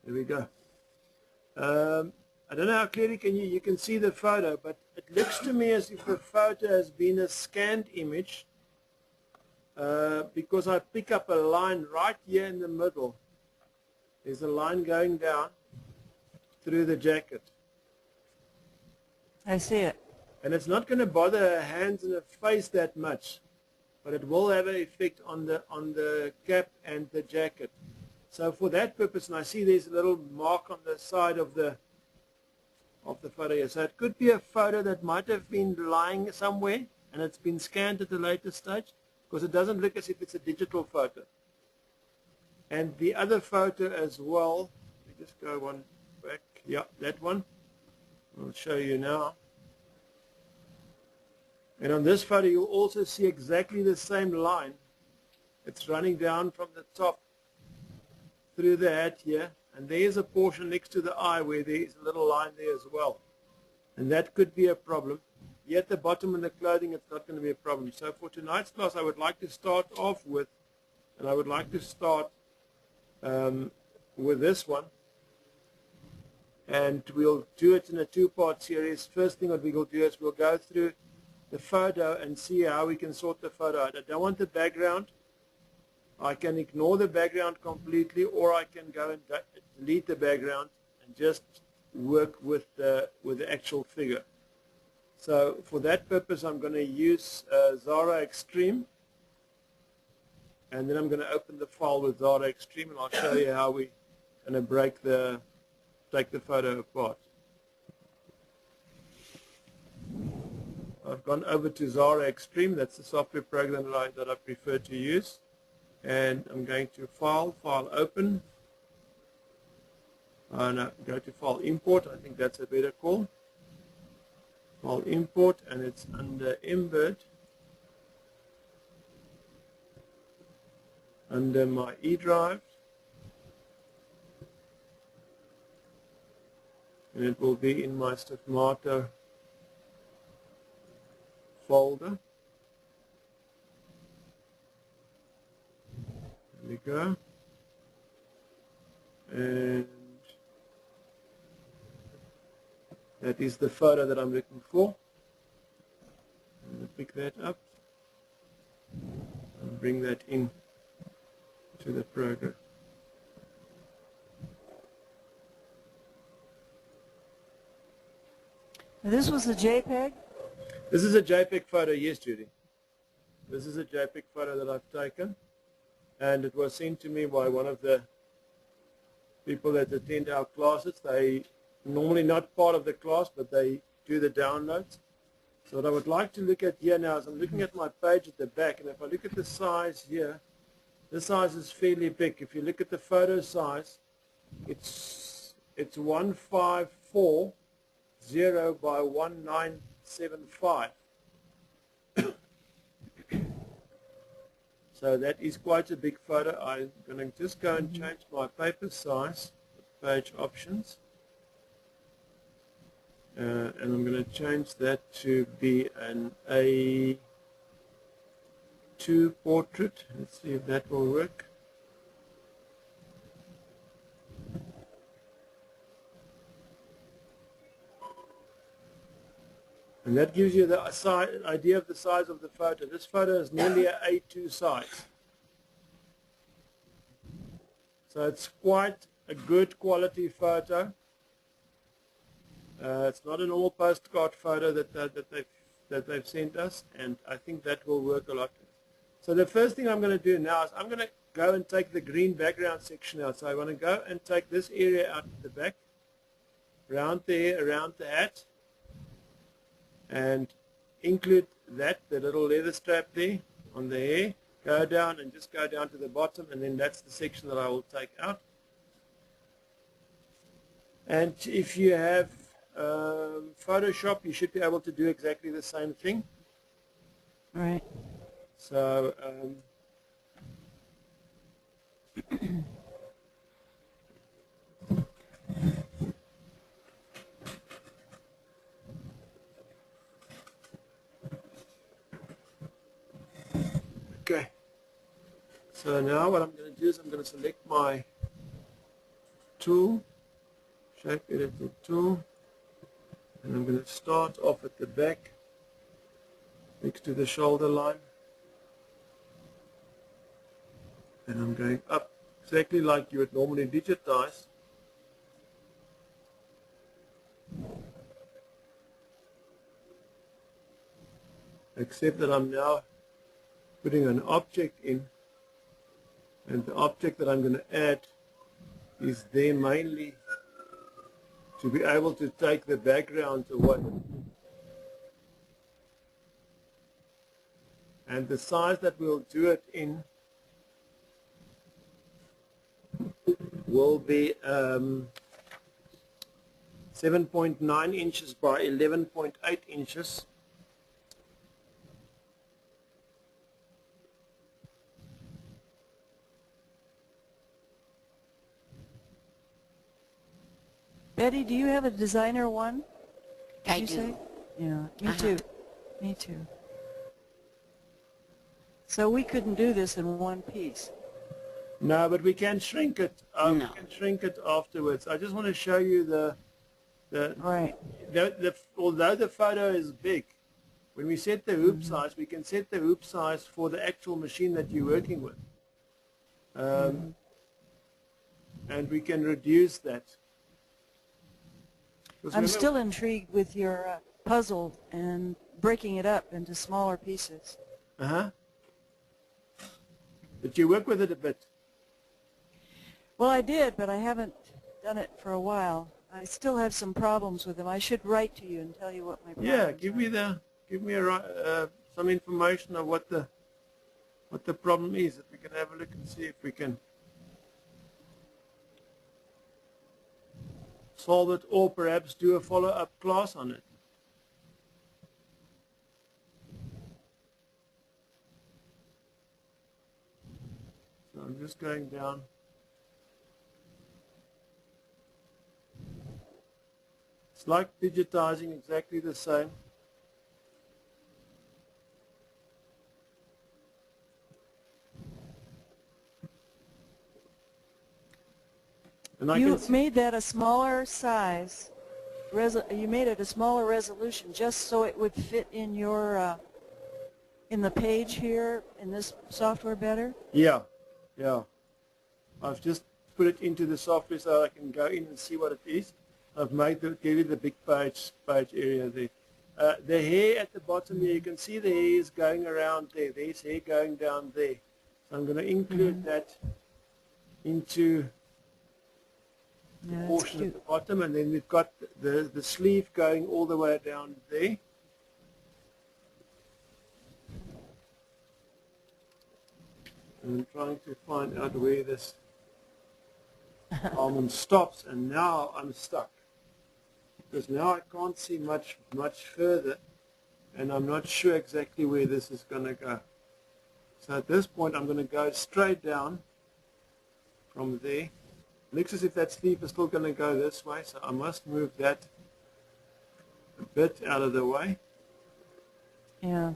There we go. I don't know how clearly you can see the photo, but it looks to me as if the photo has been a scanned image because I pick up a line right here in the middle. There's a line going down through the jacket. I see it. And it's not going to bother her hands and her face that much, but it will have an effect on the cap and the jacket. So for that purpose, and I see there's a little mark on the side of the photo here. So it could be a photo that might have been lying somewhere and it's been scanned at a later stage, because it doesn't look as if it's a digital photo. And the other photo as well, let me just go one back. Yeah, that one. I'll show you now. And on this photo, you'll also see exactly the same line. It's running down from the top through the hat here. And there's a portion next to the eye where there's a little line there as well. And that could be a problem. Here at the bottom in the clothing, it's not going to be a problem. So for tonight's class, I would like to start off with, and I would like to start with this one. And we'll do it in a two-part series. First thing what we will do is we'll go through the photo and see how we can sort the photo out. I don't want the background. I can ignore the background completely, or I can go and delete the background and just work with the actual figure. So for that purpose, I'm going to use Zara Extreme, and then I'm going to open the file with Zara Extreme, and I'll show you how we're going to take the photo apart. I've gone over to Zara Extreme. That's the software program that I prefer to use. And I'm going to File, Open. No, go to File, Import. I think that's a better call. File, Import, and it's under Embed. Under my E drive. And it will be in my Stigmata folder. There we go. And that is the photo that I'm looking for. I'm going to pick that up and bring that in to the program. This was a JPEG? This is a JPEG photo, yes, Judy. This is a JPEG photo that I've taken, and it was sent to me by one of the people that attend our classes. They normally not part of the class, but they do the downloads. So what I would like to look at here now is I'm looking at my page at the back, and if I look at the size here, the size is fairly big. If you look at the photo size, it's 1540 by 1975. So that is quite a big photo. I'm going to just go and change my paper size, page options, and I'm going to change that to be an A2 portrait. Let's see if that will work. And that gives you the idea of the size of the photo. This photo is nearly an A2 size. So it's quite a good quality photo. It's not a normal postcard photo that they've sent us, and I think that will work a lot. So the first thing I'm going to do now is I'm going to go and take the green background section out. So I want to go and take this area out at the back, around there, around the hat, and include that, the little leather strap there on the hair, go down and just go down to the bottom, and then that's the section that I will take out. And if you have Photoshop, you should be able to do exactly the same thing. Right. So okay. So now what I'm going to do is I'm going to select my tool, shape editor tool, and I'm going to start off at the back next to the shoulder line, and I'm going up exactly like you would normally digitize. Except that I'm now putting an object in, and the object that I'm going to add is there mainly to be able to take the background away. And the size that we'll do it in will be 7.9 inches by 11.8 inches. Betty, do you have a designer one? I Did you do. say? Yeah, me too. Me too. So we couldn't do this in one piece. No, but we can shrink it. No. We can shrink it afterwards. I just want to show you Right. although the photo is big, when we set the hoop size, we can set the hoop size for the actual machine that you're working with. And we can reduce that. I'm still intrigued with your puzzle and breaking it up into smaller pieces. But you work with it a bit. Well, I did, but I haven't done it for a while. I still have some problems with them. I should write to you and tell you what my problems Yeah, are. give me some information of what the problem is, that we can have a look and see if we can solve it, or perhaps do a follow-up class on it. So I'm just going down. It's like digitizing, exactly the same. And You made that a smaller size. You made it a smaller resolution just so it would fit in your in the page here in this software better. Yeah. I've just put it into the software so I can go in and see what it is. I've made give it the big page area there. The hair at the bottom here, you can see the hair is going around there. There's hair going down there. So I'm going to include that into the portion at the bottom, and then we've got the sleeve going all the way down there. And I'm trying to find out where this almond stops, and now I'm stuck. Because now I can't see much further, and I'm not sure exactly where this is going to go. So at this point I'm going to go straight down from there. Looks as if that sleeve is still going to go this way, so I must move that a bit out of the way. Yeah.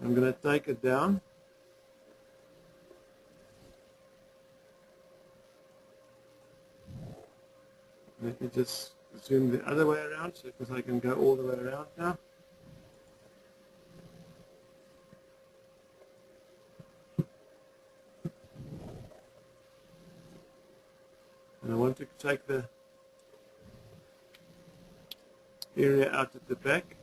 I'm going to take it down. Let me just zoom the other way around, so because I can go all the way around now. And I want to take the area out at the back.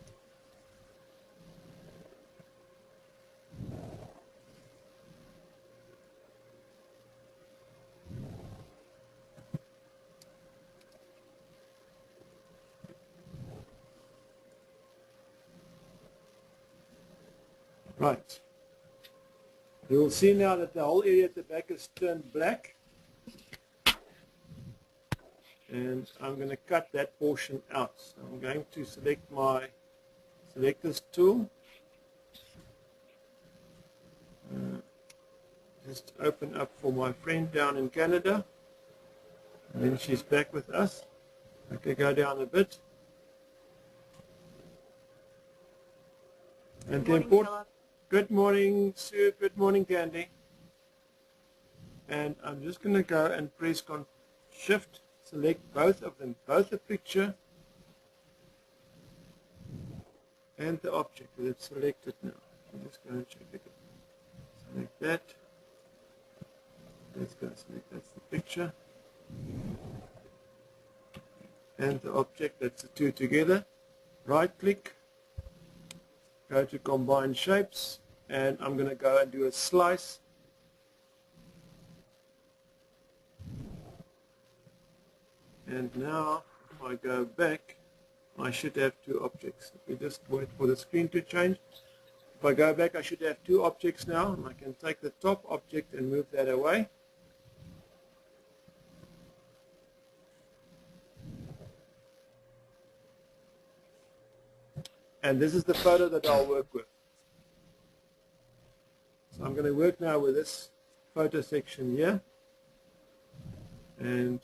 Right. You will see now that the whole area at the back is turned black. And I'm going to cut that portion out. So I'm going to select my selectors tool. Just open up for my friend down in Canada. And then she's back with us. Okay, go down a bit. And Good morning, Philip. Good morning, Sue. Good morning, Candy. And I'm just going to go and press Shift, select both of them, both the picture and the object. It's selected now. I'm just going to check it. Select that. Let's go select, that's the picture. And the object, that's the two together. Right click, go to Combine Shapes, and I'm going to go and do a slice. And now, if I go back, I should have two objects. Let me just wait for the screen to change. If I go back, I should have two objects now. And I can take the top object and move that away. And this is the photo that I'll work with. So I'm going to work now with this photo section here. And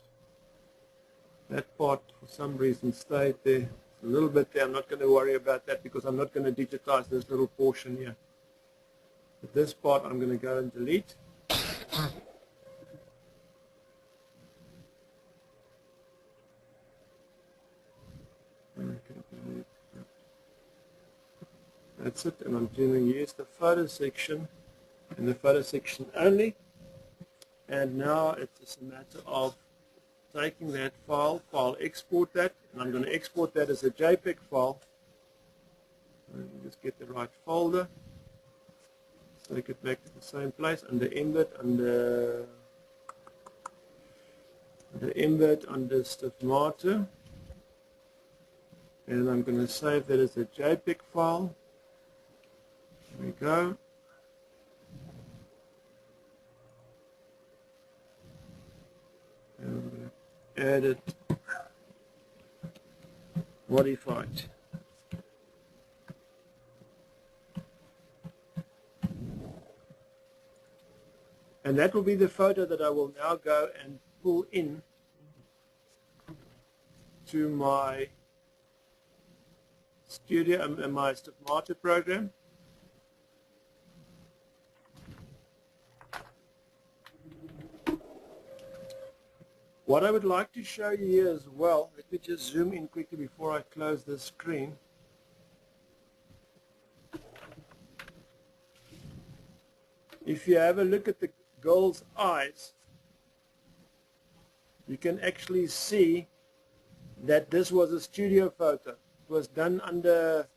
that part, for some reason, stayed there. It's a little bit there. I'm not going to worry about that because I'm not going to digitize this little portion here. But this part I'm going to go and delete. That's it, and I'm going to use the photo section and the photo section only. And now it's just a matter of taking that file, export that, and I'm going to export that as a JPEG file. Just get the right folder, take it back to the same place, under embed, under Stigmata, and I'm going to save that as a JPEG file. There we go. And I'm going to add it, modify it. And that will be the photo that I will now go and pull in to my studio and my Stigmata program. What I would like to show you here as well, let me just zoom in quickly before I close this screen. If you have a look at the girl's eyes, you can actually see that this was a studio photo. It was done under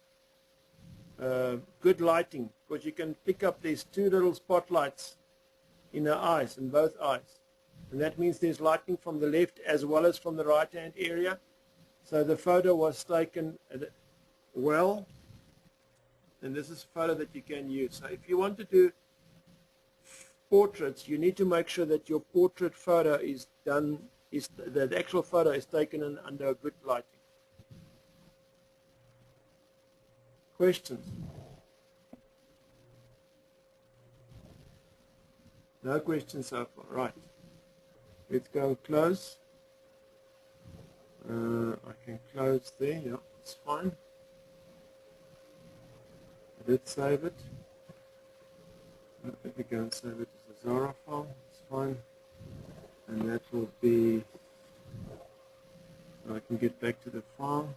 good lighting, because you can pick up these two little spotlights in her eyes, in both eyes. And that means there's lighting from the left as well as from the right-hand area. So the photo was taken well, and this is a photo that you can use. So if you want to do portraits, you need to make sure that your portrait photo is done, the actual photo is taken in under good lighting. Questions? No questions so far. Right. Let's go and close. I can close there. Yeah, it's fine. I did save it. Let me go and save it as a Zara file. It's fine. And that will be, I can get back to the file.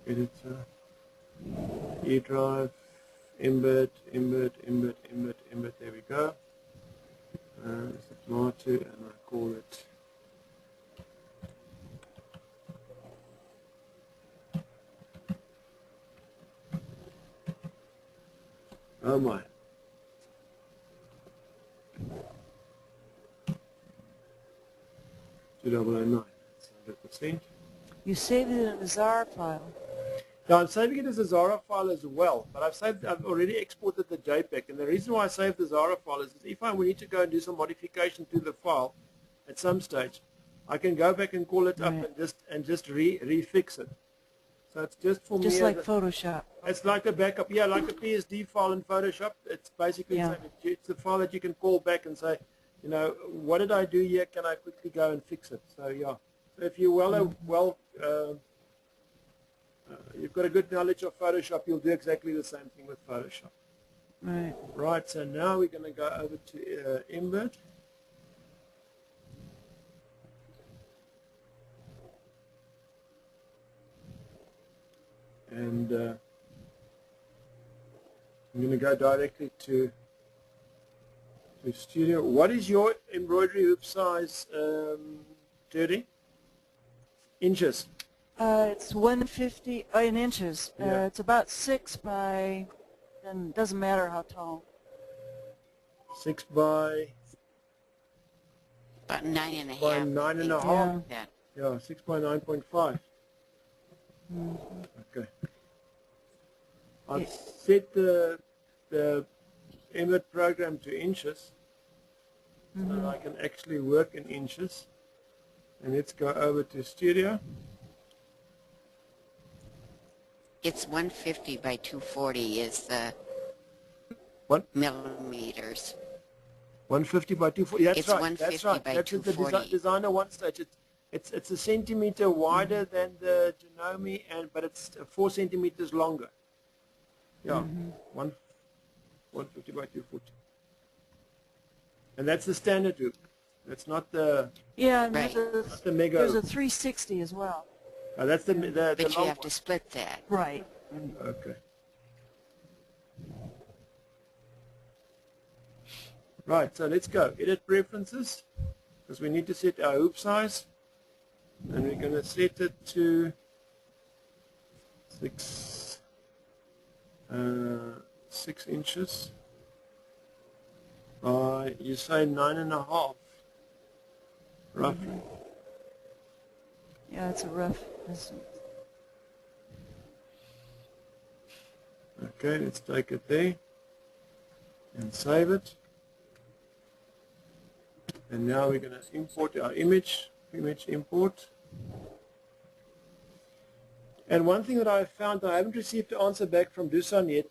Editor, E drive, embed, there we go. Stigmata, and I call it oh my 2009. That's 100%. You saved it in a Zara file. Now I'm saving it as a Zara file as well, but I've already exported the JPEG, and the reason why I saved the Zara file is if I need to go and do some modification to the file at some stage, I can go back and call it up and just refix it. So it's just for me. Just like Photoshop. It's like a backup, yeah, like a PSD file in Photoshop. It's basically it's the file that you can call back and say, you know, what did I do here? Can I quickly go and fix it? So yeah. So if you're you've got a good knowledge of Photoshop, you'll do exactly the same thing with Photoshop. Right. Right, so now we're going to go over to embed. And I'm going to go directly to Studio. What is your embroidery hoop size, Judy? Inches? It's 150 in inches. Yeah. It's about 6 by, and doesn't matter how tall. 6 by About 9.5. by 9.5. Yeah. Yeah. 6 by 9.5. Mm-hmm. Okay. I've set the embed program to inches, so that I can actually work in inches. And let's go over to Studio. It's 150 by 240 is the What? millimeters. 150 by 240. That's It's right. 150 That's right. by That's what the 240. designer wants. It's a centimeter wider than the Janome, but it's 4 centimeters longer. Yeah, 150 by 240. And that's the standard hoop. That's not the Yeah, and Right. not the mega. there's a hoop. 360 as well. That's the But you long have to one. split that. Right. Okay. Right, so let's go. Edit preferences, because we need to set our hoop size. And we're going to set it to 6 inches by, you say 9.5, roughly. Yeah, it's a rough estimate. Okay, let's take it there and save it. And now we're going to import our image import. And one thing that I've found, I haven't received the answer back from Dusan yet,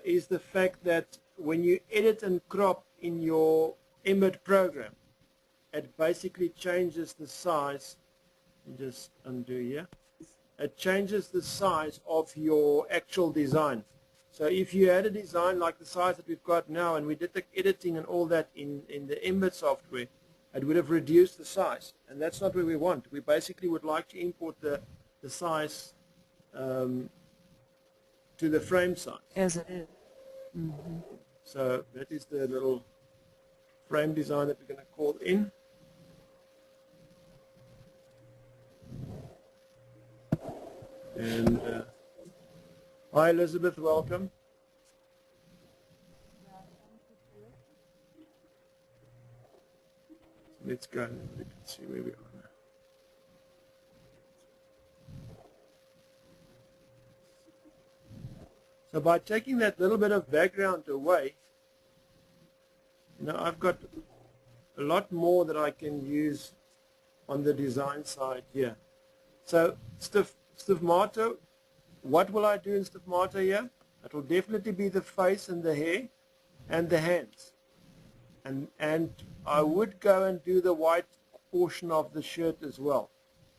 is the fact that when you edit and crop in your embed program, it basically changes the size. Let me just undo here. It changes the size of your actual design. So if you had a design like the size that we've got now, and we did the editing and all that in the embed software, it would have reduced the size. And that's not what we want. We basically would like to import the size to the frame size. As it is. Mm-hmm. So that is the little frame design that we're going to call in. And hi Elizabeth, welcome. Let's go and we can see where we are now. So by taking that little bit of background away, I've got a lot more that I can use on the design side here. So stigmata, what will I do in stigmata here? It will definitely be the face and the hair and the hands. And I would go and do the white portion of the shirt as well.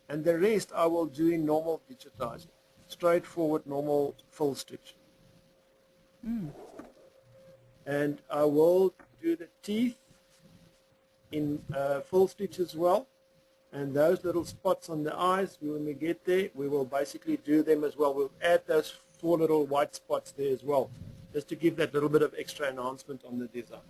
And the rest I will do in normal digitizing. Straightforward, normal full stitch. And I will do the teeth in full stitch as well. And those little spots on the eyes, when we get there, we will basically do them as well. We'll add those 4 little white spots there as well, just to give that little bit of extra enhancement on the design.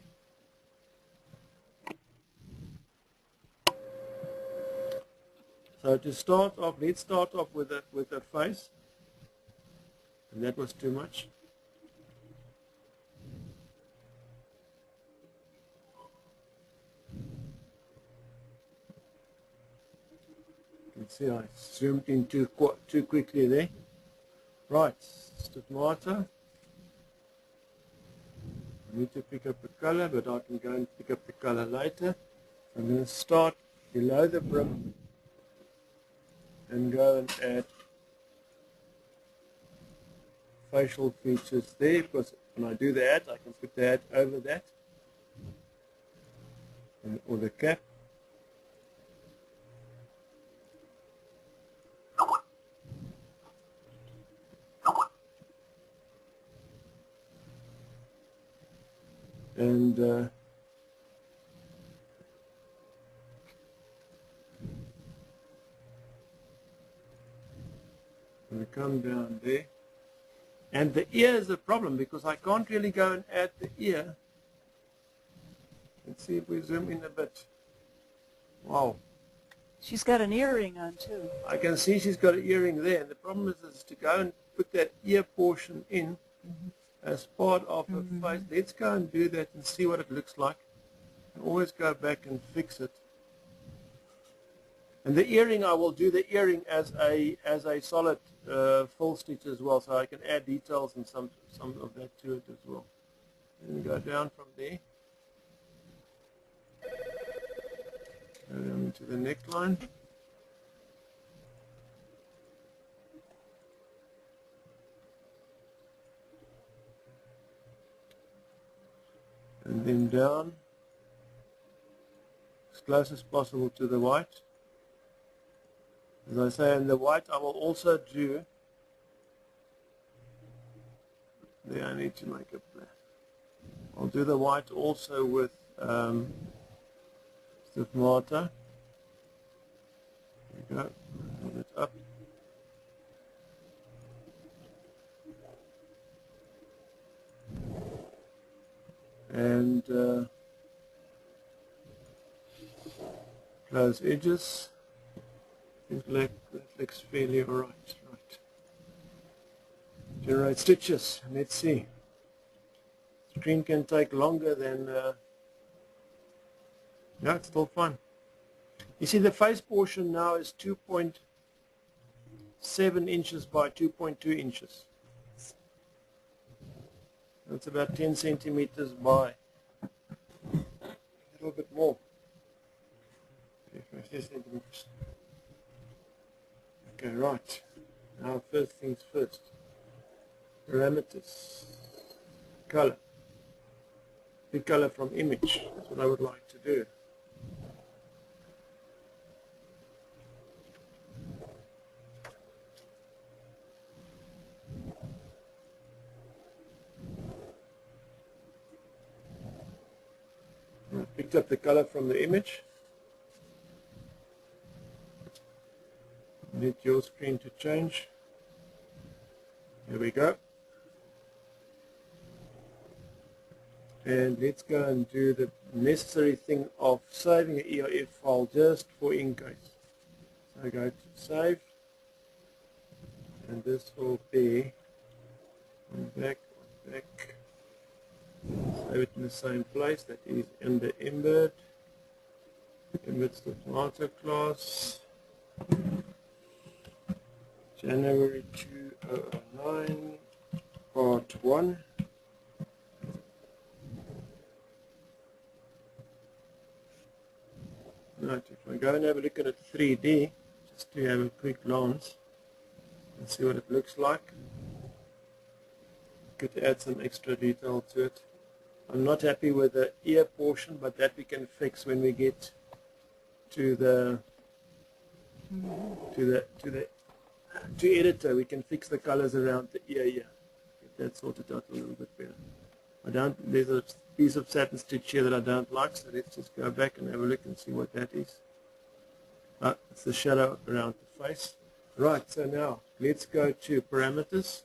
So to start off, let's start off with the face. And that was too much. You can see I zoomed in too quickly there. Right, stigmata. I need to pick up the color, but I can go and pick up the color later. I'm going to start below the brim and go and add facial features there, because when I do the hat, I can put the hat over that, or the cap. and we come down there. And the ear is a problem because I can't really go and add the ear. Let's see if we zoom in a bit. Wow. She's got an earring on too. I can see she's got an earring there. And the problem is to go and put that ear portion in as part of her face. Let's go and do that and see what it looks like. And always go back and fix it. And the earring, I will do the earring as a solid full stitch as well, so I can add details and some of that to it as well. And go down from there. Go down into the neckline. And then down as close as possible to the white. As I say, in the white I will also do, there I need to make a plan. I'll do the white also with stiff mortar. There we go, hold it up. And close edges. That looks fairly alright. Right. Generate stitches. Let's see. Screen can take longer than. Yeah, it's still fine. You see, the face portion now is 2.7 inches by 2.2 inches. That's about 10 centimeters by a little bit more. 50 centimeters. Okay, right. Now first things first. Parameters. Color. Pick color from image. That's what I would like to do. I picked up the color from the image. Need your screen to change. Here we go. And let's go and do the necessary thing of saving an EIF file just for in case. So I go to save, and this will be on back. Save it in the same place, that is in the embed tomato class. January 2009, part 1. Right, if I go and have a look at it 3D, just to have a quick glance and see what it looks like. Could add some extra detail to it. I'm not happy with the ear portion, but that we can fix when we get to the editor. We can fix the colors around the ear here. Get that sorted out a little bit better. There's a piece of satin stitch here that I don't like, so let's just go back and have a look and see what that is. It's the shadow around the face. Right, so now let's go to parameters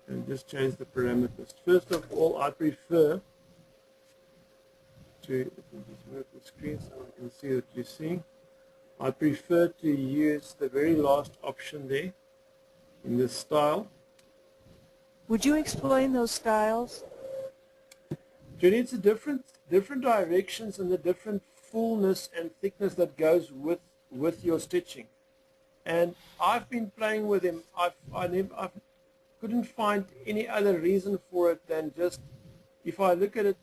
and just change the parameters. First of all, I prefer to, let me just move the screen so I can see what you're seeing. I prefer to use the very last option there in the style. Would you explain those styles? Judy, it's a different directions and the different fullness and thickness that goes with your stitching. And I've been playing with them. I couldn't find any other reason for it than just, if I look at it,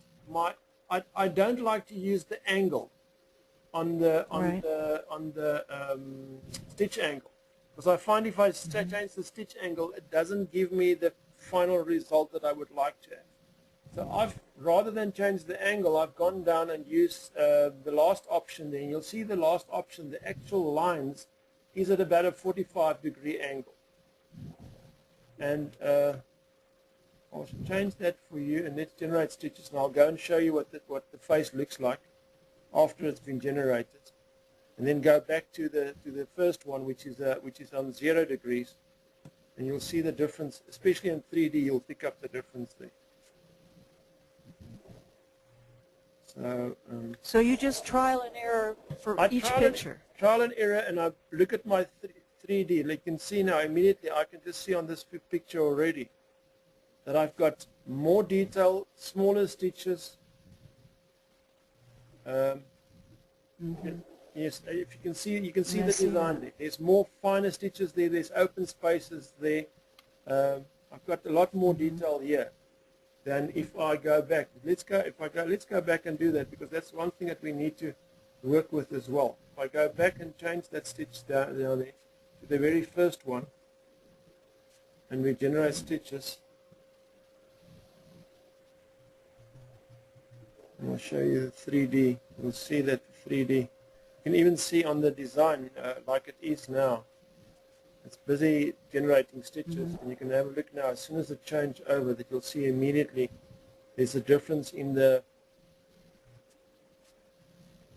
I don't like to use the angle on the stitch angle, because I find if I change the stitch angle, it doesn't give me the final result that I would like to have. So rather than change the angle, I've gone down and used the last option there. And you'll see the last option, the actual lines, is at about a 45-degree angle. And I'll change that for you, and let's generate stitches, and I'll go and show you what the face looks like after it's been generated, and then go back to the first one, which is on 0 degrees, and you'll see the difference. Especially in 3D, you'll pick up the difference there. So you just trial and error for each picture. Trial and error, and I look at my 3D. You can see now immediately, I can just see on this picture already that I've got more detail, smaller stitches. Yes, if you can see the design there. There's more finer stitches there. There's open spaces there. I've got a lot more detail here than if I go back. Let's go back and do that, because that's one thing that we need to work with as well. If I go back and change that stitch down there to the very first one, and we generate stitches, and I'll show you the 3D. You'll see that the 3D, you can even see on the design like it is now. It's busy generating stitches, and you can have a look now. As soon as it changes over, that you'll see immediately there's a difference in the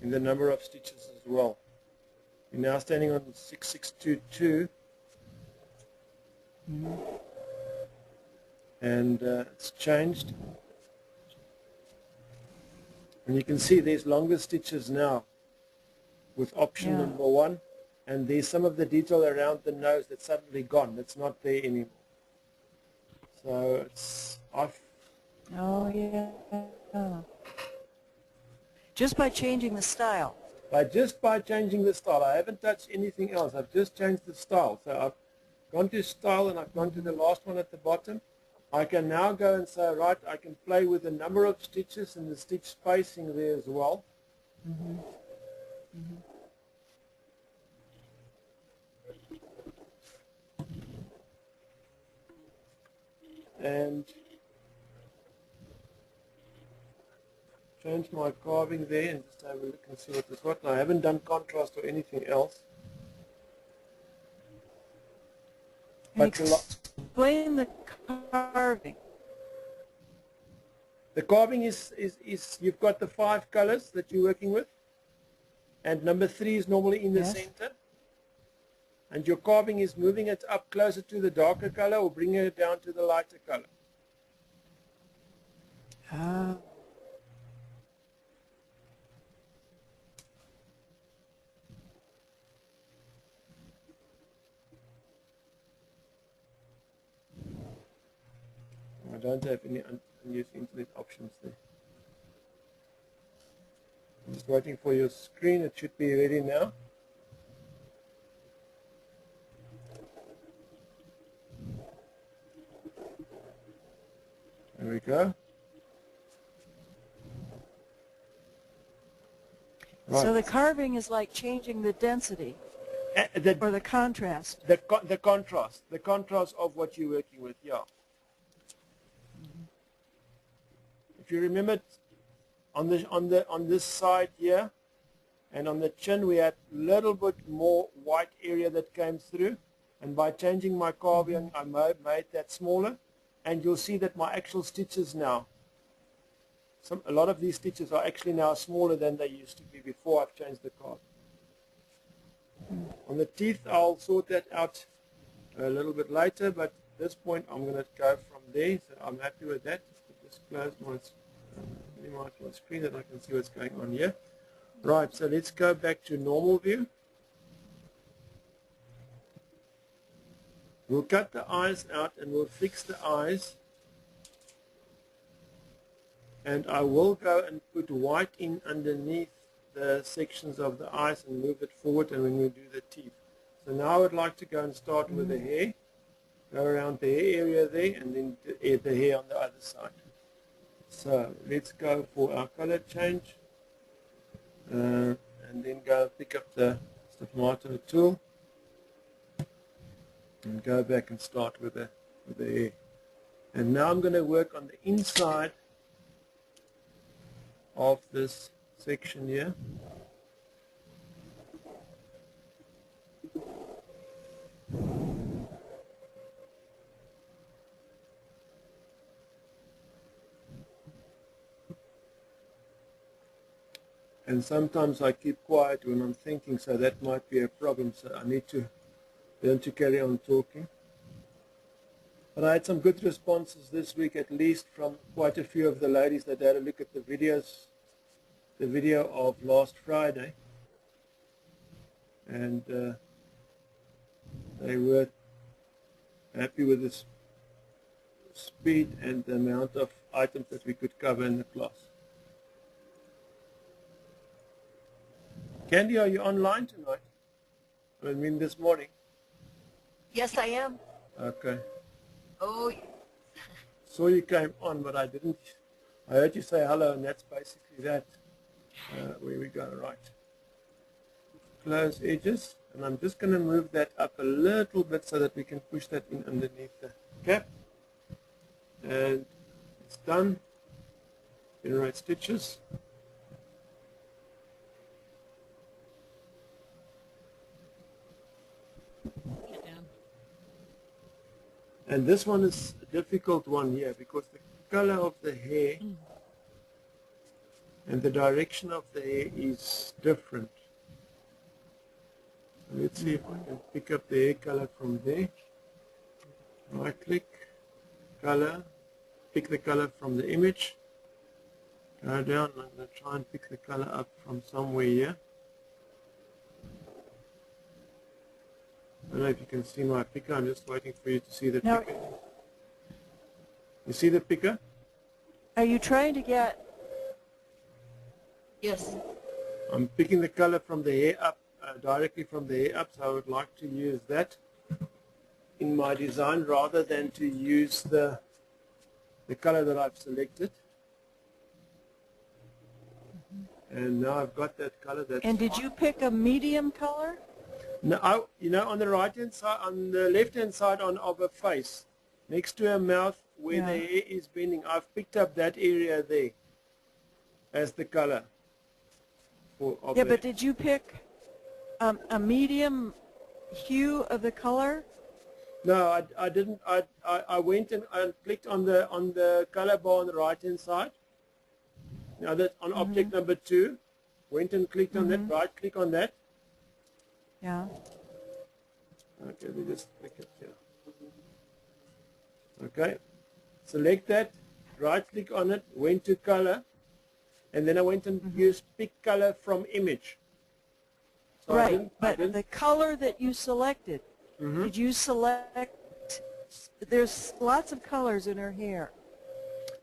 number of stitches as well. You're now standing on 6622, and it's changed. And you can see there's longer stitches now with option number 1. And there's some of the detail around the nose that's suddenly gone. It's not there anymore. So Oh, yeah. Just by changing the style. Just by changing the style. I haven't touched anything else. I've just changed the style. So I've gone to style, and I've gone to the last one at the bottom. I can now go and say, right, I can play with the number of stitches and the stitch spacing there as well. And change my carving there and just have a look and see what it's got. Now, I haven't done contrast or anything else. But explain the carving. The carving is you've got the 5 colors that you're working with, and number 3 is normally in the center. And your carving is moving it up closer to the darker color or bringing it down to the lighter color. Ah. I don't have any unused internet options there. I'm just waiting for your screen. It should be ready now. There we go. Right. So the carving is like changing the density or the contrast. The contrast of what you're working with, yeah. If you remember, on this side here, and on the chin, we had a little bit more white area that came through, and by changing my carving, I made that smaller. And you'll see that my actual stitches now, a lot of these stitches are actually now smaller than they used to be before I've changed the carving. On the teeth, I'll sort that out a little bit later, but at this point, I'm going to go from there. So I'm happy with that. Just close minimize my screen that I can see what's going on here. Right, so let's go back to normal view. We'll cut the eyes out and we'll fix the eyes. And I will go and put white in underneath the sections of the eyes and move it forward, and when we do the teeth. So now I would like to go and start with the hair. Go around the hair area there, and then the hair on the other side. So let's go for our color change. And then go and pick up the stigmato tool. And go back and start with the hair. And now I'm going to work on the inside of this section here. And sometimes I keep quiet when I'm thinking, so that might be a problem. So I need to learn to carry on talking. But I had some good responses this week, at least from quite a few of the ladies that had a look at the videos, the video of last Friday. And they were happy with the speed and the amount of items that we could cover in the class. Candy, are you online tonight? I mean this morning. Yes, I am. Okay. Oh, Saw you came on, but I didn't. I heard you say hello, and that's basically that. Where we go, right. Close edges, and I'm just going to move that up a little bit so that we can push that in underneath the cap. And it's done. Generate stitches. And this one is a difficult one here because the color of the hair and the direction of the hair is different. So let's see if I can pick up the hair color from there. Right click, color, pick the color from the image, go down, and I'm going to try and pick the color up from somewhere here. I don't know if you can see my picker. I'm just waiting for you to see the picker. You see the picker? are you trying to get? Yes. I'm picking the color from the hair up, directly from the hair up, so I would like to use that in my design rather than to use the color that I've selected. And now I've got that color. And did you pick a medium color? No, you know, on the right-hand side, on the left-hand side of a face, next to a mouth where the hair is bending, I've picked up that area there as the color. Yeah, but did you pick a medium hue of the color? No, I didn't. I went and I clicked on the color bar on the right-hand side. Now that on object number 2, went and clicked on that. Right click on that. Yeah. Okay, let me just click it here. Okay, select that, right click on it, went to color, and then I went and used pick color from image. So right, but the color that you selected, did you select, there's lots of colors in her hair.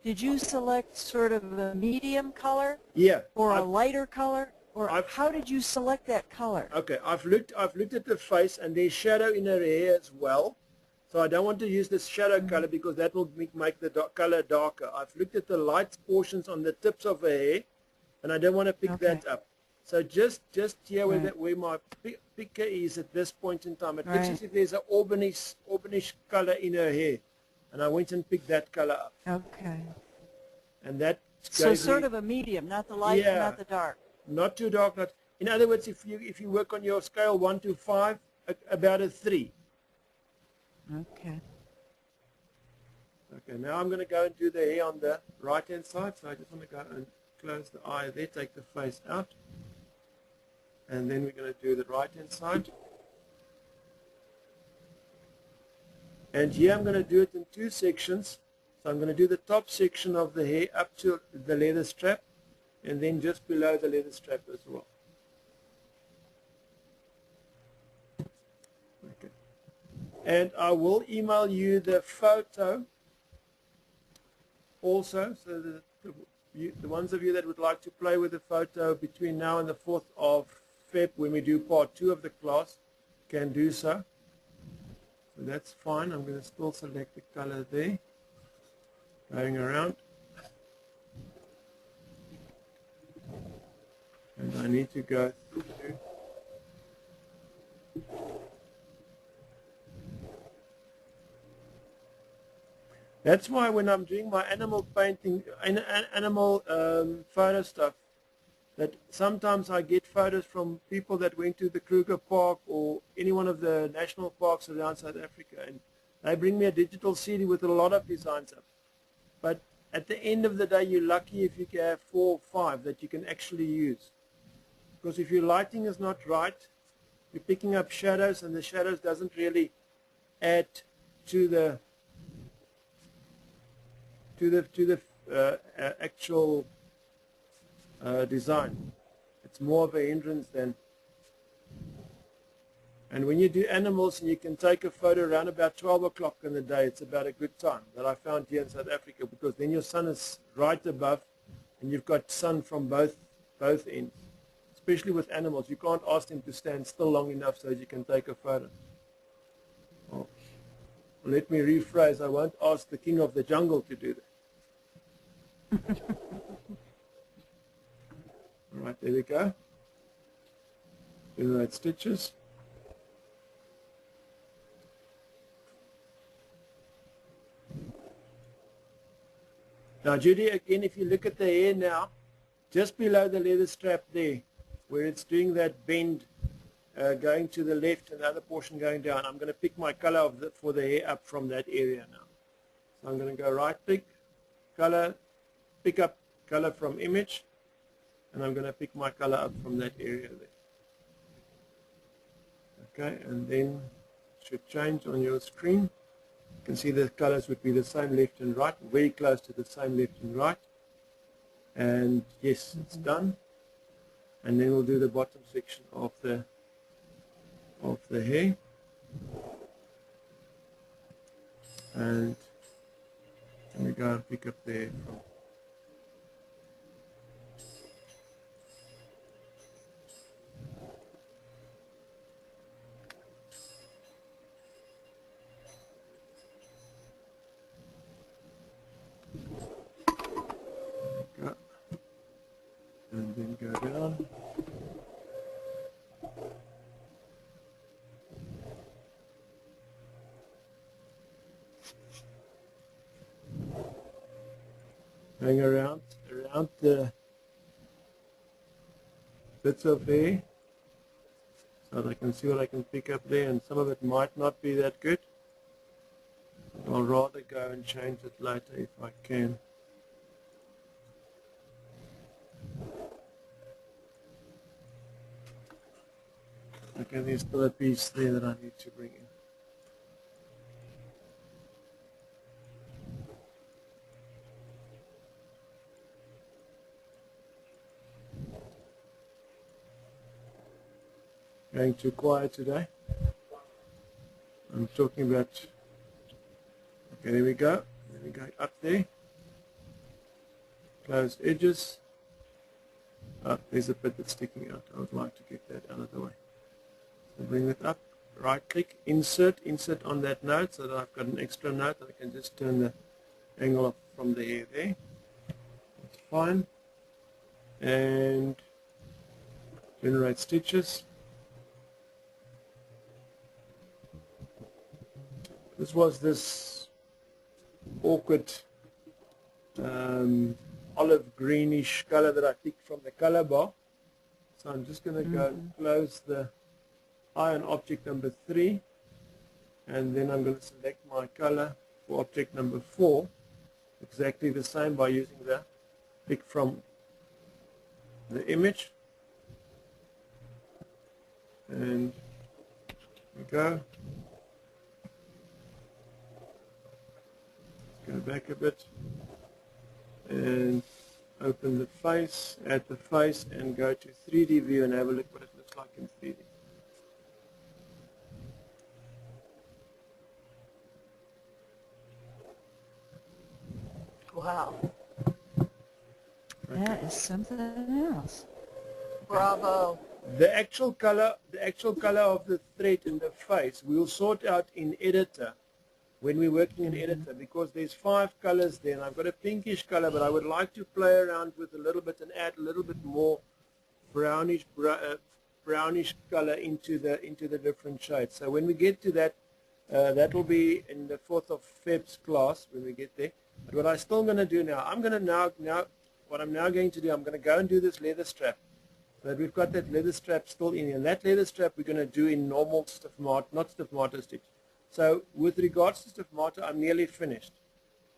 Did you select sort of a medium color? Yeah. Or a lighter color? Or how did you select that color? Okay, I've looked at the face, and there's shadow in her hair as well. So I don't want to use this shadow color because that will make the color darker. I've looked at the light portions on the tips of her hair, and I don't want to pick that up. So just here where my picker is at this point in time, it looks as if there's an auburnish color in her hair, and I went and picked that color up. Okay. And that so sort of a medium, not the light, not the dark. Not too dark. Not. In other words, if you work on your scale 1 to 5, about a 3. Okay. Okay. Now I'm going to go and do the hair on the right-hand side. So I just want to go and close the eye there, take the face out, and then we're going to do the right-hand side. And here I'm going to do it in 2 sections. So I'm going to do the top section of the hair up to the leather strap, and then just below the leather strap as well. Okay. And I will email you the photo also, so that the ones of you that would like to play with the photo between now and the 4th of Feb, when we do part 2 of the class, can do so. So that's fine. I'm going to still select the color there, going around. And I need to go through. That's why when I'm doing my animal painting, animal photo stuff, that sometimes I get photos from people that went to the Kruger Park or any one of the national parks around South Africa, and they bring me a digital CD with a lot of designs up. But at the end of the day, you're lucky if you can have 4 or 5 that you can actually use. because if your lighting is not right, you're picking up shadows, and the shadows doesn't really add to the actual design. It's more of a hindrance than. And when you do animals and you can take a photo around about 12 o'clock in the day, it's about a good time that I found here in South Africa, because then your sun is right above and you've got sun from both ends. Especially with animals, you can't ask them to stand still long enough so that you can take a photo. Oh. Let me rephrase, I won't ask the king of the jungle to do that. All right, there we go. Generate stitches. Now, Judy, again, if you look at the hair now, just below the leather strap there, where it's doing that bend, going to the left and the other portion going down, I'm going to pick my color for the hair up from that area now. So I'm going to go right pick, color, pick up color from image, and I'm going to pick my color up from that area there. Okay, and then it should change on your screen. You can see the colors would be the same left and right, very close to the same left and right. And yes, it's done. And then we'll do the bottom section of the hair. And then we go and pick up the hair from. And then go down. Hang around the bits of hair so that I can see what I can pick up there, and some of it might not be that good. I'll rather go and change it later if I can. Okay, there's still a piece there that I need to bring in. Going too quiet today. I'm talking about, okay, there we go. There we go, up there. Closed edges. Oh, there's a bit that's sticking out. I would like to get that out of the way. So bring it up, right click, insert on that node so that I've got an extra node that I can just turn the angle up from the hair there. That's fine. And generate stitches. This was this awkward olive greenish color that I picked from the color bar. So I'm just going to go and close the eye on object number 3, and then I'm going to select my color for object number 4, exactly the same by using the pick from the image. And there we go. Let's go back a bit and open the face, add the face, and go to 3D view and have a look what it looks like in 3D. Wow. Okay. That is something else. Bravo. The actual color of the thread in the face we'll sort out in editor when we're working in editor, because there's 5 colors there, and I've got a pinkish color, but I would like to play around with a little bit and add a little bit more brownish color into the different shades. So when we get to that, that will be in the 4th of Feb's class when we get there. But what I'm still going to do now, I'm going to what I'm now going to do, I'm going to go and do this leather strap. So that we've got that leather strap still in here. And that leather strap we're going to do in normal stiff martyr, not stiff martyr stitch. So with regards to stiff martyr, I'm nearly finished.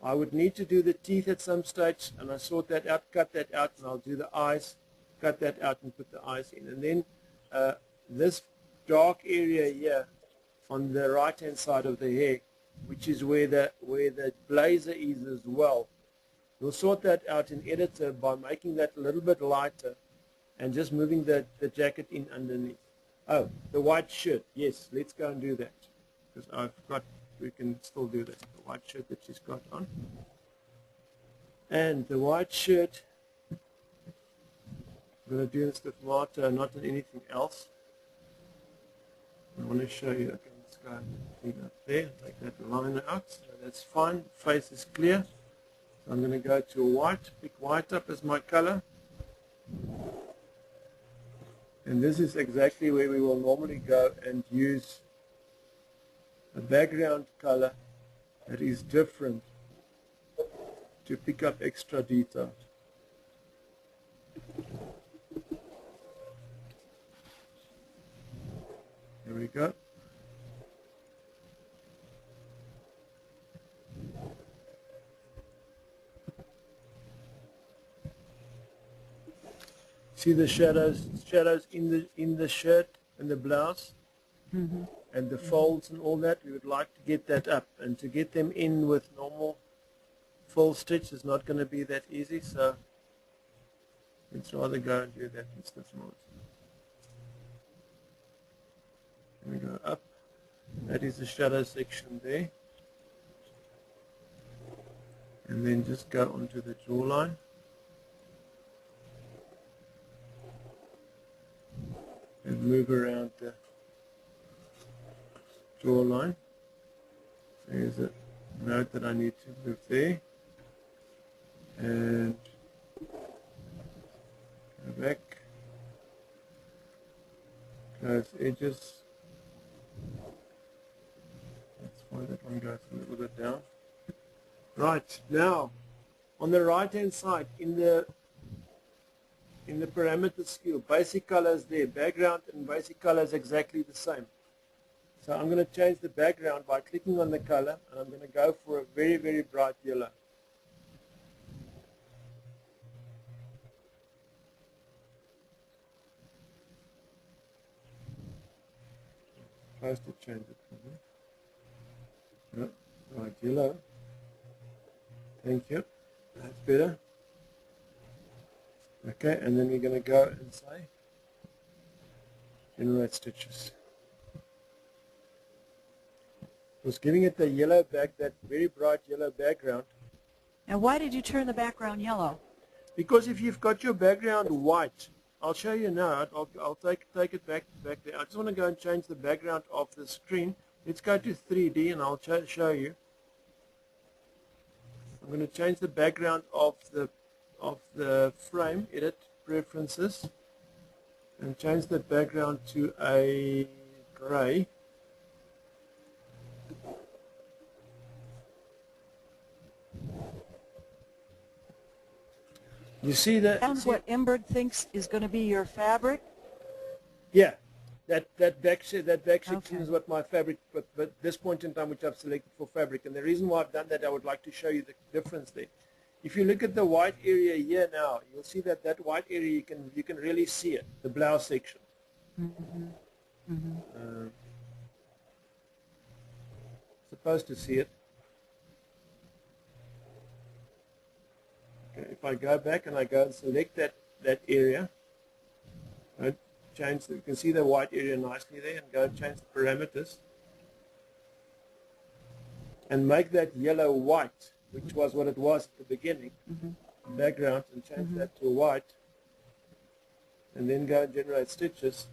I would need to do the teeth at some stage, and I sort that out, cut that out, and I'll do the eyes cut that out and put the eyes in. And then this dark area here on the right-hand side of the hair, which is where the blazer is as well. We'll sort that out in editor by making that a little bit lighter and just moving the jacket in underneath. Oh, the white shirt. Yes, let's go and do that. Because I've got, we can still do that. The white shirt that she's got on. And the white shirt, I'm going to do this with Marta, not in anything else. I want to show you, okay, let's go and clean up there, take that line out, so that's fine, face is clear. So I'm going to go to white, pick white up as my color. And this is exactly where we will normally go and use a background color that is different to pick up extra detail. There we go. See the shadows in the shirt and the blouse, and the folds and all that. We would like to get that up, and to get them in with normal full stitch is not going to be that easy. So let's rather go and do that instead of more. We go up. That is the shadow section there, and then just go onto the jawline. And move around the jawline. There's a note that I need to move there. And go back. Close edges. That's why that one goes a little bit down. Right, now on the right hand side in the parameter skill, basic colors there, background and basic color is exactly the same. So I'm going to change the background by clicking on the color, and I'm going to go for a very, very bright yellow. Supposed to change it for me. Yep, right yellow. Thank you. That's better. Okay, and then we're going to go and say generate stitches. Was giving it the yellow back, that very bright yellow background. Now, why did you turn the background yellow? Because if you've got your background white, I'll show you now. I'll take it back there. I just want to go and change the background of the screen. Let's go to 3D, and I'll show you. I'm going to change the background of the frame, edit preferences, and change the background to a gray. You see that? That's what Emberd thinks is going to be your fabric? Yeah, that back section Okay. is what my fabric, but this point in time which I've selected for fabric. And the reason why I've done that, I would like to show you the difference there. If you look at the white area here now, you'll see that white area, you can really see it, the blouse section. Supposed to see it. Okay, if I go back and I go and select that area, right, change, you can see the white area nicely there, and go and change the parameters and make that yellow white, which was what it was at the beginning, background, and change that to white, and then go and generate stitches.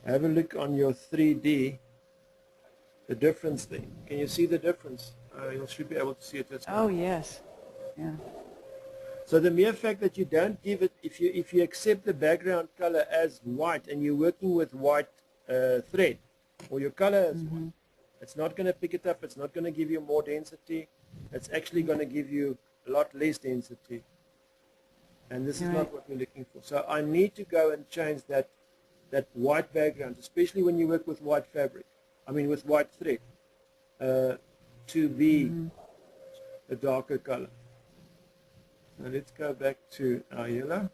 Have a look on your 3D, the difference there. Can you see the difference? You should be able to see it this way. Oh, yes. Yeah. So the mere fact that you don't give it, if you accept the background color as white and you're working with white thread, or your color is white, it's not going to pick it up, it's not going to give you more density, it's actually going to give you a lot less density. And this is not what we're looking for. So I need to go and change that white background, especially when you work with white fabric, with white thread, to be a darker color. So let's go back to our yellow.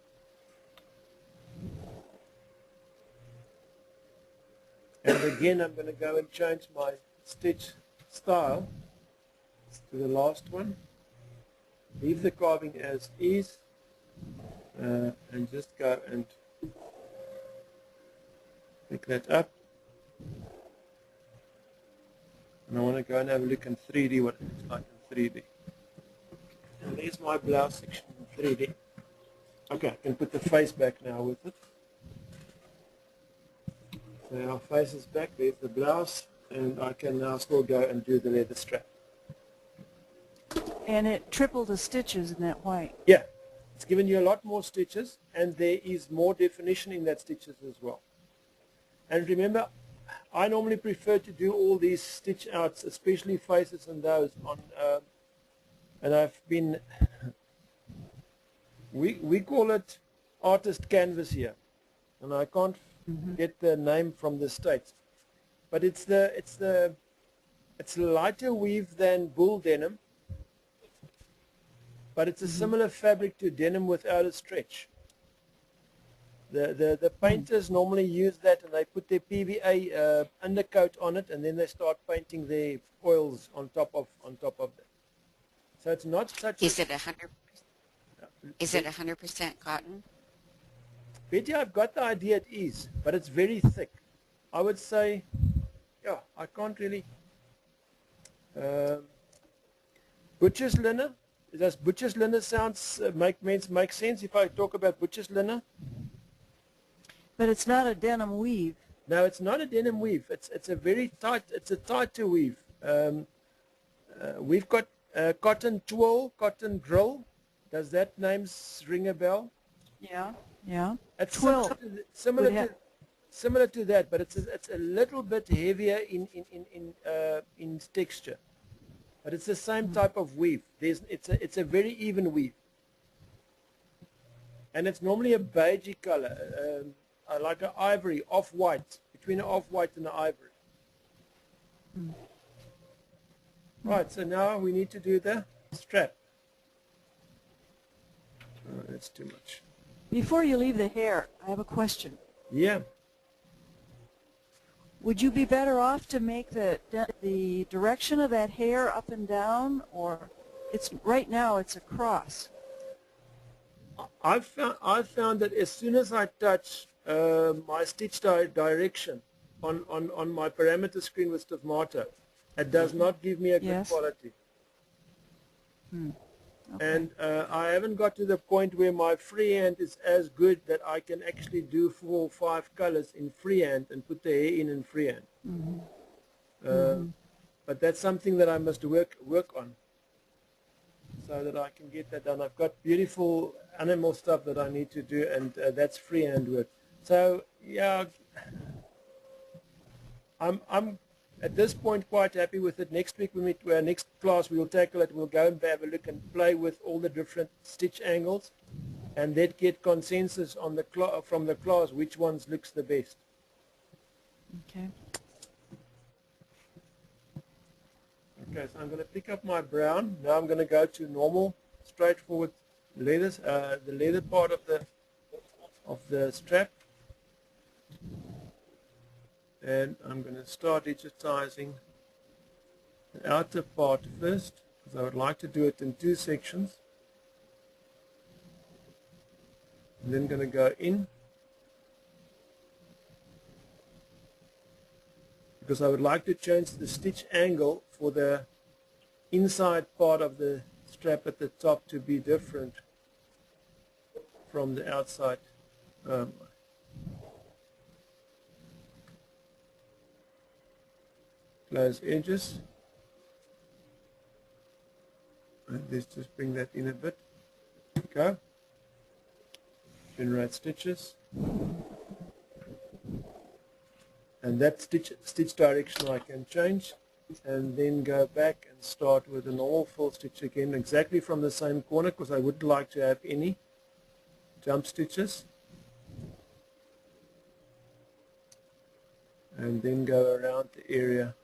And again, I'm going to go and change my stitch style to the last one. Leave the carving as is, and just go and pick that up. And I want to go and have a look in 3D, what it looks like in 3D. And there's my blouse section in 3D. Okay, I can put the face back now with it. So our face is back, there's the blouse, and I can now still go and do the leather strap. And it tripled the stitches in that white. Yeah, it's given you a lot more stitches, and there is more definition in that stitches as well. And remember, I normally prefer to do all these stitch outs, especially faces and those on, and I've been, we call it artist canvas here, and I can't get the name from the States, but it's lighter weave than bull denim, but it's a similar fabric to denim without a stretch. The painters normally use that, and they put their PVA undercoat on it, and then they start painting their oils on top of that. So it's not such. Is it 100%? Is it 100% cotton? Betty, I've got the idea it is, but it's very thick. I would say, yeah, I can't really. Butcher's linen. Does butcher's linen sounds make sense if I talk about butcher's linen? But it's not a denim weave. No, it's not a denim weave. It's a very tight. It's a tighter weave. We've got cotton twill, cotton grill. Does that name ring a bell? Yeah, yeah. It's Twill. similar to that, but it's a little bit heavier in texture. But it's the same type of weave. It's a very even weave, and it's normally a beigey color, like an ivory, off-white, between an off-white and an ivory. Right. So now we need to do the strap. Oh, that's too much. Before you leave the hair, I have a question. Yeah. Would you be better off to make the direction of that hair up and down, or it's right now it's a cross? I've found that as soon as I touch my stitch direction on my parameter screen with Stigmata, it does not give me a good quality. Okay. And I haven't got to the point where my freehand is as good that I can actually do 4 or 5 colors in freehand and put the hair in freehand. But that's something that I must work on so that I can get that done. I've got beautiful animal stuff that I need to do, and that's freehand work. So yeah, I'm at this point quite happy with it. Next week, next class, we will tackle it. We'll go and have a look and play with all the different stitch angles, and then get consensus on from the class which ones looks the best. Okay. Okay, so I'm going to pick up my brown. Now I'm going to go to normal, straightforward leathers, the leather part of the strap. And I'm going to start digitizing the outer part first, because I would like to do it in 2 sections. And then going to go in, because I would like to change the stitch angle for the inside part of the strap at the top to be different from the outside. Close edges, and let's just bring that in a bit. Go. Generate stitches, and that stitch direction I can change, and then go back and start with a normal full stitch again, exactly from the same corner, because I wouldn't like to have any jump stitches. And then go around the area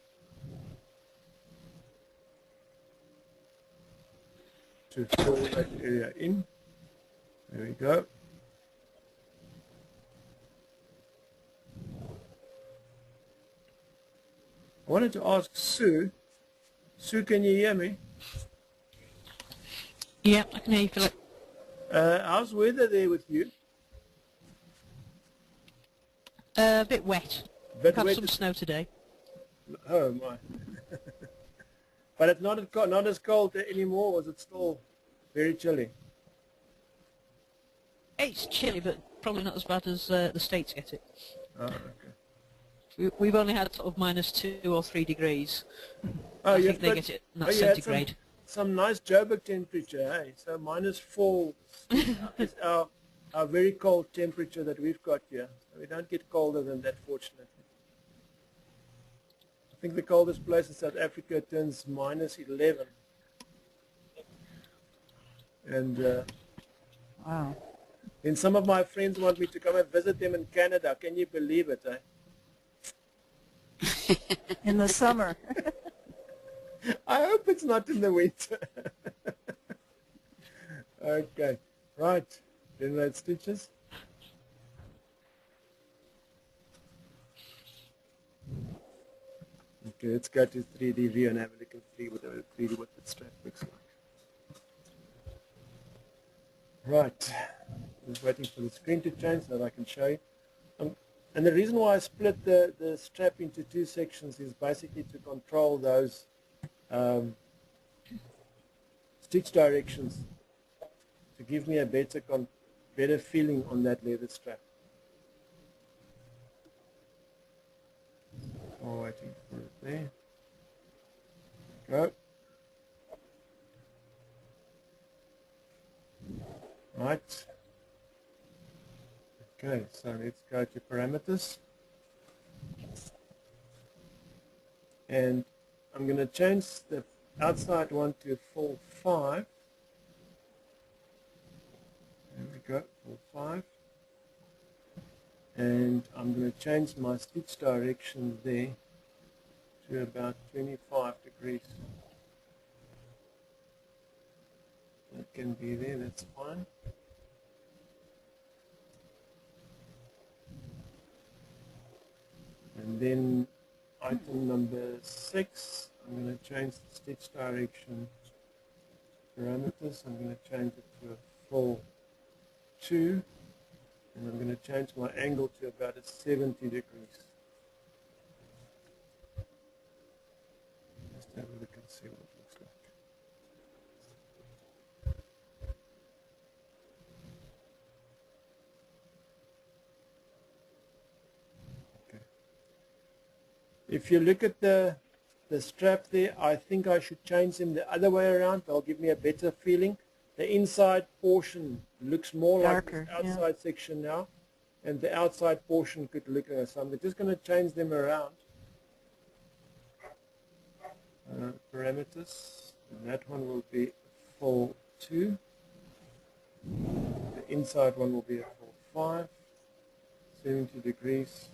to fill that area in. There we go. I wanted to ask Sue. Sue, can you hear me? Yeah, I can hear you, Philip. How's weather there with you? A bit wet. Bit We've had wet. some snow today. Oh my! But it's not as cold anymore. Was it still very chilly? It's chilly, but probably not as bad as the States get it. Oh, okay. We've only had sort of -2 or 3 degrees. Oh, I you've think they got- get it, not oh, you had centigrade. some nice Joburg temperature, hey? So -4 is our very cold temperature that we've got here. So we don't get colder than that, fortunately. I think the coldest place in South Africa turns -11. And Wow. then some of my friends want me to come and visit them in Canada. Can you believe it, eh? In the summer. I hope it's not in the winter. Okay, right. Generate stitches. Okay, let's go to 3D view and have a look at 3D what the strap looks like. Right. I'm just waiting for the screen to change so that I can show you. And the reason why I split the strap into 2 sections is basically to control those stitch directions, to give me a better feeling on that leather strap. Oh, waiting for it there. Go. Right. Okay, so let's go to parameters. And I'm going to change the outside one to full 5. There we go, full 5. And I'm going to change my stitch direction there to about 25 degrees. That can be there, that's fine. And then item number 6, I'm going to change the stitch direction parameters. I'm going to change it to a full 2, and I'm going to change my angle to about a 70 degrees. Just have a look and see what it looks like. If you look at the strap there, I think I should change them the other way around. They'll give me a better feeling. The inside portion looks more Darker, like this outside section now, and the outside portion could look like so. I'm just going to change them around. Parameters, and that one will be full 2. The inside one will be a full 5, 70 degrees.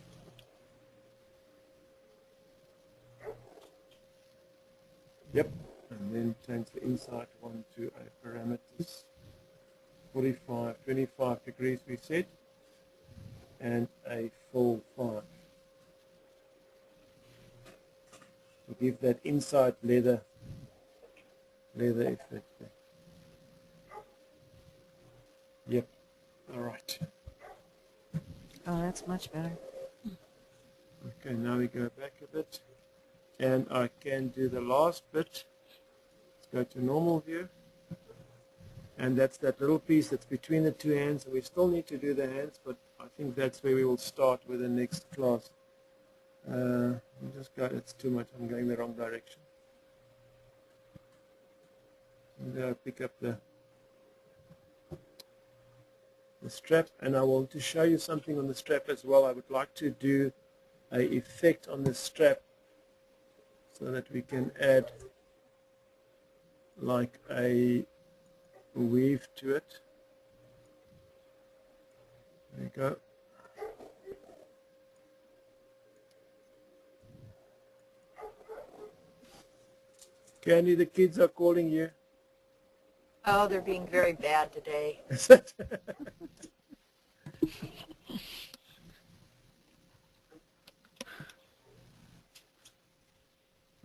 Yep, and then change the inside one to a parameters 45, 25 degrees we set, and a full 5. To give that inside leather effect there. Yep, all right. Oh, that's much better. Okay, now we go back a bit. And I can do the last bit. Let's go to normal view. And that's that little piece that's between the 2 hands. And we still need to do the hands, but I think that's where we will start with the next class. It's too much. I'm going the wrong direction. I'm going to pick up the strap, and I want to show you something on the strap as well. I would like to do an effect on the strap, so that we can add like a weave to it. There you go. Candy, the kids are calling you. Oh, they're being very bad today. Is it?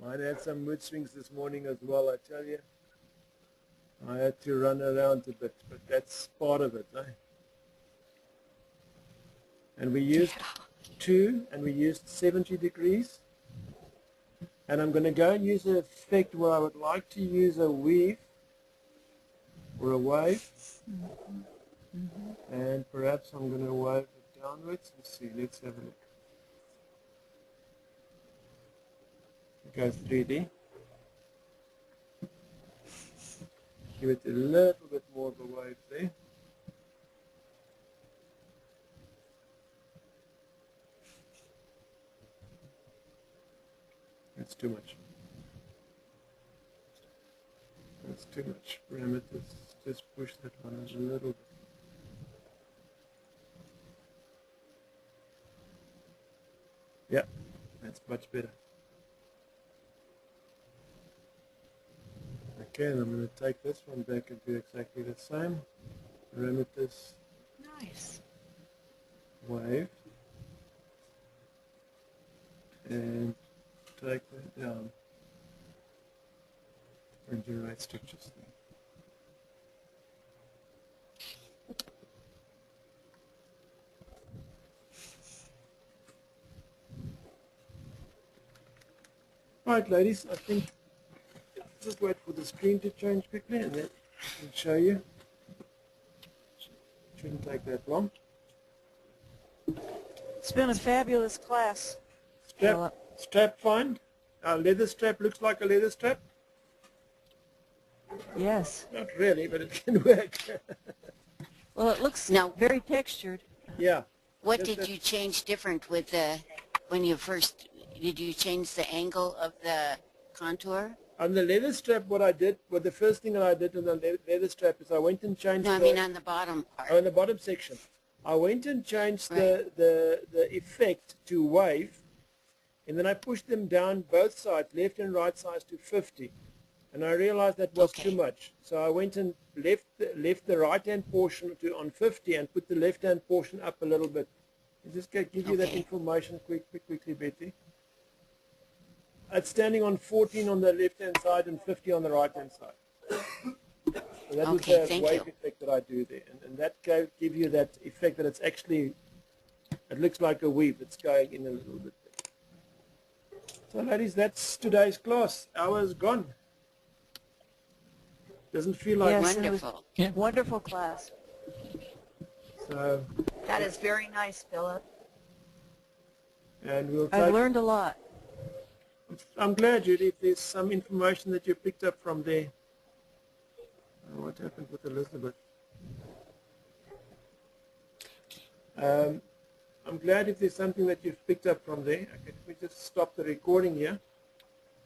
Mine had some mood swings this morning as well, I tell you. I had to run around a bit, but that's part of it, eh? And we used 2, and we used 70 degrees. And I'm going to go and use an effect where I would like to use a weave or a wave. And perhaps I'm going to wave it downwards. Let's see, let's have a look. Go 3D. Give it a little bit more of a wave there. That's too much. That's too much parameters. Just push that one a little bit. Yeah, that's much better. Okay, and I'm going to take this one back and do exactly the same. Parameters, Nice. wave, and take that down and generate structures there. Right, ladies, I think just wait for the screen to change quickly and then I can show you. Shouldn't take that long. It's been a fabulous class. Strap fine. Our leather strap looks like a leather strap. Yes. Not really, but it can work. Well, it looks Now- very textured. Yeah. What Just did that- you change different with the, when you first, did you change the angle of the contour? On the leather strap, what I did, the first thing that I did on the leather strap is I went and changed No, I mean on the bottom part. on the bottom section. I went and changed Right. the effect to wave, and then I pushed them down both sides, left and right sides, to 50. And I realized that was Okay. too much. So I went and left the right-hand portion on 50 and put the left-hand portion up a little bit. And just give you that Okay. information quickly, Betty. It's standing on 14 on the left-hand side and 50 on the right-hand side. So that Okay, was the thank wave you. effect that I do there. And that give you that effect that it's actually, it looks like a weave. It's going in a little bit there. So ladies, that's today's class. Hour's gone. Doesn't feel like Yes, and it was Wonderful. Yeah. wonderful class. so. That is very nice, Philip. And we'll I've take. learned a lot. I'm glad, Judy, if there's some information that you picked up from there. What happened with Elizabeth? I'm glad if there's something that you've picked up from there. Okay, let me just stop the recording here.